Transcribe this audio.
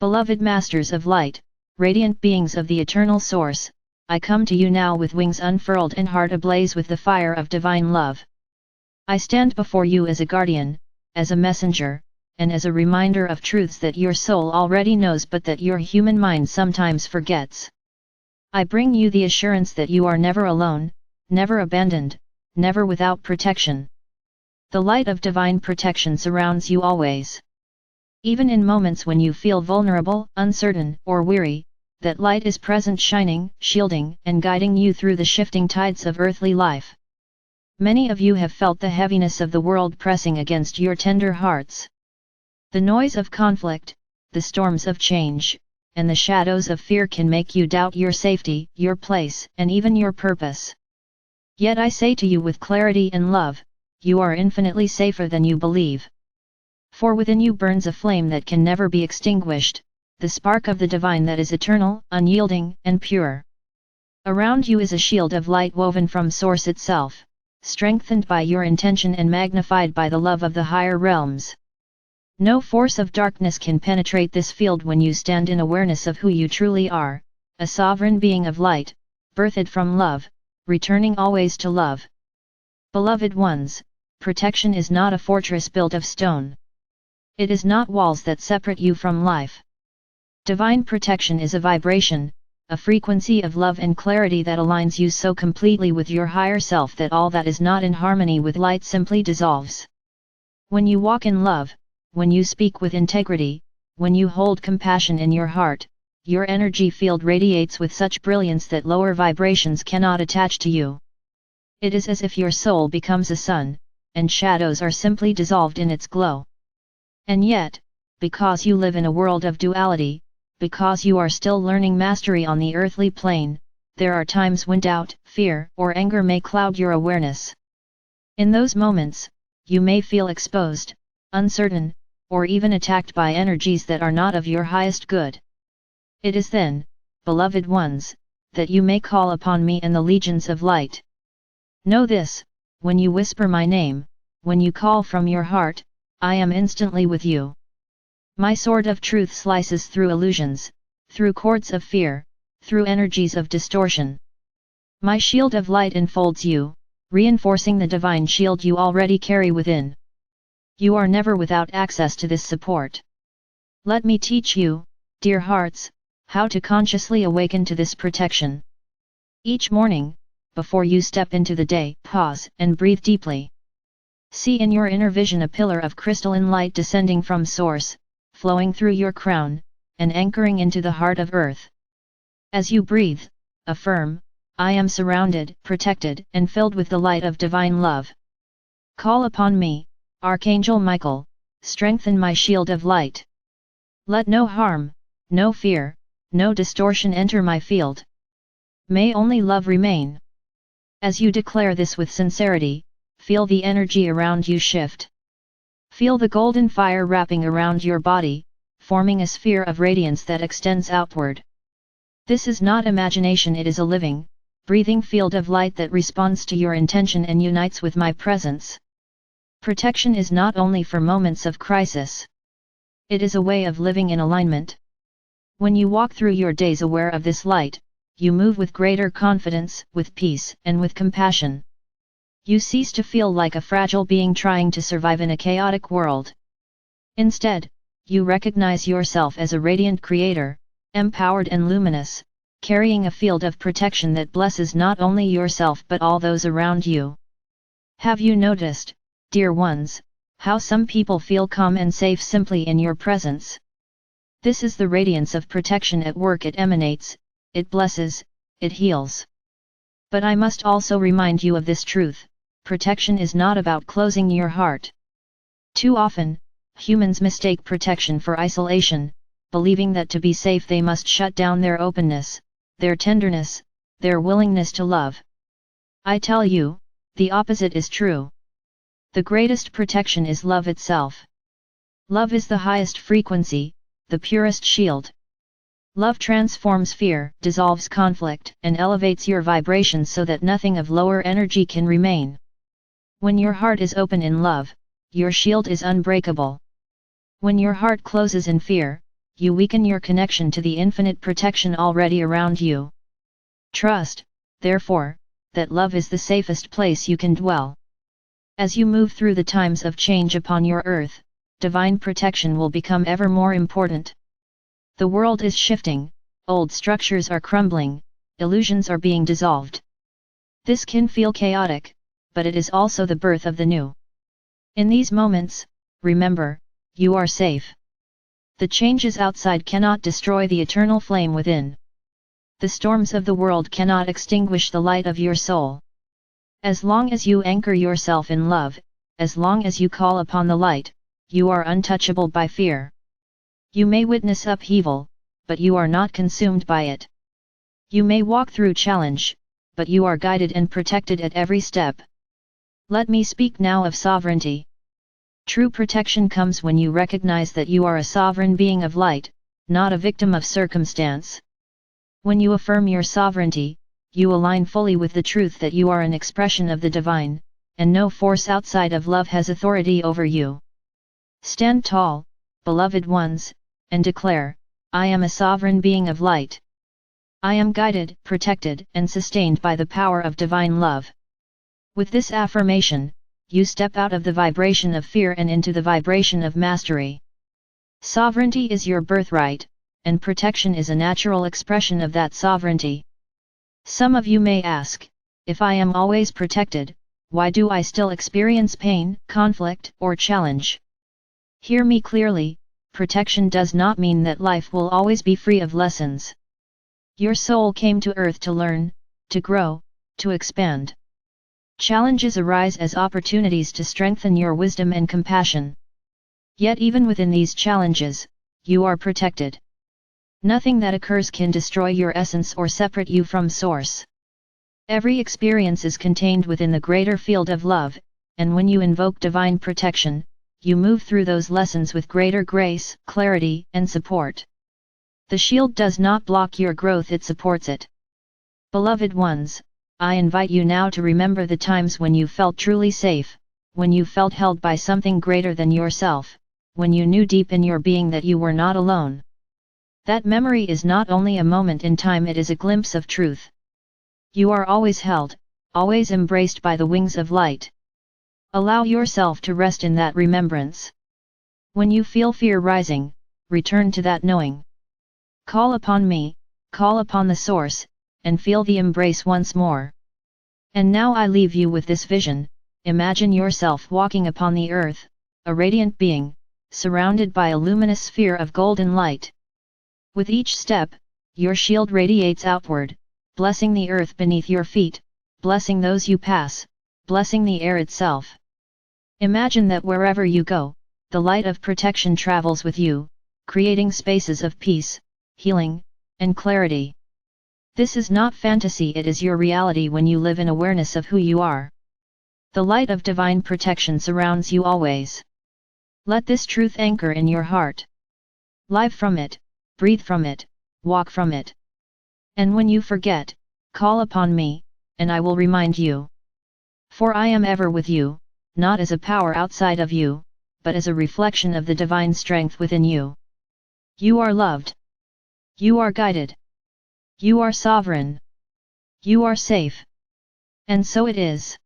Beloved Masters of Light, radiant beings of the Eternal Source, I come to you now with wings unfurled and heart ablaze with the fire of divine love. I stand before you as a guardian, as a messenger, and as a reminder of truths that your soul already knows but that your human mind sometimes forgets. I bring you the assurance that you are never alone, never abandoned, never without protection. The light of divine protection surrounds you always. Even in moments when you feel vulnerable, uncertain, or weary, that light is present, shining, shielding, and guiding you through the shifting tides of earthly life. Many of you have felt the heaviness of the world pressing against your tender hearts. The noise of conflict, the storms of change, and the shadows of fear can make you doubt your safety, your place, and even your purpose. Yet I say to you with clarity and love, you are infinitely safer than you believe. For within you burns a flame that can never be extinguished, the spark of the divine that is eternal, unyielding, and pure. Around you is a shield of light woven from Source itself, strengthened by your intention and magnified by the love of the higher realms. No force of darkness can penetrate this field when you stand in awareness of who you truly are, a sovereign being of light, birthed from love, returning always to love. Beloved ones, protection is not a fortress built of stone. It is not walls that separate you from life. Divine protection is a vibration, a frequency of love and clarity that aligns you so completely with your higher self that all that is not in harmony with light simply dissolves. When you walk in love, when you speak with integrity, when you hold compassion in your heart, your energy field radiates with such brilliance that lower vibrations cannot attach to you. It is as if your soul becomes a sun, and shadows are simply dissolved in its glow. And yet, because you live in a world of duality, because you are still learning mastery on the earthly plane, there are times when doubt, fear, or anger may cloud your awareness. In those moments, you may feel exposed, uncertain, or even attacked by energies that are not of your highest good. It is then, beloved ones, that you may call upon me and the legions of light. Know this, when you whisper my name, when you call from your heart, I am instantly with you. My sword of truth slices through illusions, through cords of fear, through energies of distortion. My shield of light enfolds you, reinforcing the divine shield you already carry within. You are never without access to this support. Let me teach you, dear hearts, how to consciously awaken to this protection. Each morning, before you step into the day, pause and breathe deeply. See in your inner vision a pillar of crystalline light descending from Source, flowing through your crown, and anchoring into the heart of earth. As you breathe, affirm, I am surrounded, protected, and filled with the light of divine love. Call upon me, Archangel Michael, strengthen my shield of light. Let no harm, no fear, no distortion enter my field. May only love remain. As you declare this with sincerity, feel the energy around you shift. Feel the golden fire wrapping around your body, forming a sphere of radiance that extends outward. This is not imagination, it is a living, breathing field of light that responds to your intention and unites with my presence. Protection is not only for moments of crisis. It is a way of living in alignment. When you walk through your days aware of this light, you move with greater confidence, with peace, and with compassion. You cease to feel like a fragile being trying to survive in a chaotic world. Instead, you recognize yourself as a radiant creator, empowered and luminous, carrying a field of protection that blesses not only yourself but all those around you. Have you noticed, dear ones, how some people feel calm and safe simply in your presence? This is the radiance of protection at work. It emanates, it blesses, it heals. But I must also remind you of this truth. Protection is not about closing your heart. Too often, humans mistake protection for isolation, believing that to be safe they must shut down their openness, their tenderness, their willingness to love. I tell you, the opposite is true. The greatest protection is love itself. Love is the highest frequency, the purest shield. Love transforms fear, dissolves conflict, and elevates your vibrations so that nothing of lower energy can remain. When your heart is open in love, your shield is unbreakable. When your heart closes in fear, you weaken your connection to the infinite protection already around you. Trust, therefore, that love is the safest place you can dwell. As you move through the times of change upon your earth, divine protection will become ever more important. The world is shifting, old structures are crumbling, illusions are being dissolved. This can feel chaotic, but it is also the birth of the new. In these moments, remember, you are safe. The changes outside cannot destroy the eternal flame within. The storms of the world cannot extinguish the light of your soul. As long as you anchor yourself in love, as long as you call upon the light, you are untouchable by fear. You may witness upheaval, but you are not consumed by it. You may walk through challenge, but you are guided and protected at every step. Let me speak now of sovereignty. True protection comes when you recognize that you are a sovereign being of light, not a victim of circumstance. When you affirm your sovereignty, you align fully with the truth that you are an expression of the divine, and no force outside of love has authority over you. Stand tall, beloved ones, and declare, I am a sovereign being of light. I am guided, protected, and sustained by the power of divine love. With this affirmation, you step out of the vibration of fear and into the vibration of mastery. Sovereignty is your birthright, and protection is a natural expression of that sovereignty. Some of you may ask, if I am always protected, why do I still experience pain, conflict, or challenge? Hear me clearly, protection does not mean that life will always be free of lessons. Your soul came to earth to learn, to grow, to expand. Challenges arise as opportunities to strengthen your wisdom and compassion. Yet even within these challenges, you are protected. Nothing that occurs can destroy your essence or separate you from Source. Every experience is contained within the greater field of love, and when you invoke divine protection, you move through those lessons with greater grace, clarity, and support. The shield does not block your growth, it supports it. Beloved ones, I invite you now to remember the times when you felt truly safe, when you felt held by something greater than yourself, when you knew deep in your being that you were not alone. That memory is not only a moment in time, it is a glimpse of truth. You are always held, always embraced by the wings of light. Allow yourself to rest in that remembrance. When you feel fear rising, return to that knowing. Call upon me, call upon the Source, and feel the embrace once more. And now I leave you with this vision. Imagine yourself walking upon the earth, a radiant being, surrounded by a luminous sphere of golden light. With each step, your shield radiates outward, blessing the earth beneath your feet, blessing those you pass, blessing the air itself. Imagine that wherever you go, the light of protection travels with you, creating spaces of peace, healing, and clarity. This is not fantasy, it is your reality when you live in awareness of who you are. The light of divine protection surrounds you always. Let this truth anchor in your heart. Live from it, breathe from it, walk from it. And when you forget, call upon me, and I will remind you. For I am ever with you, not as a power outside of you, but as a reflection of the divine strength within you. You are loved. You are guided. You are sovereign. You are safe. And so it is.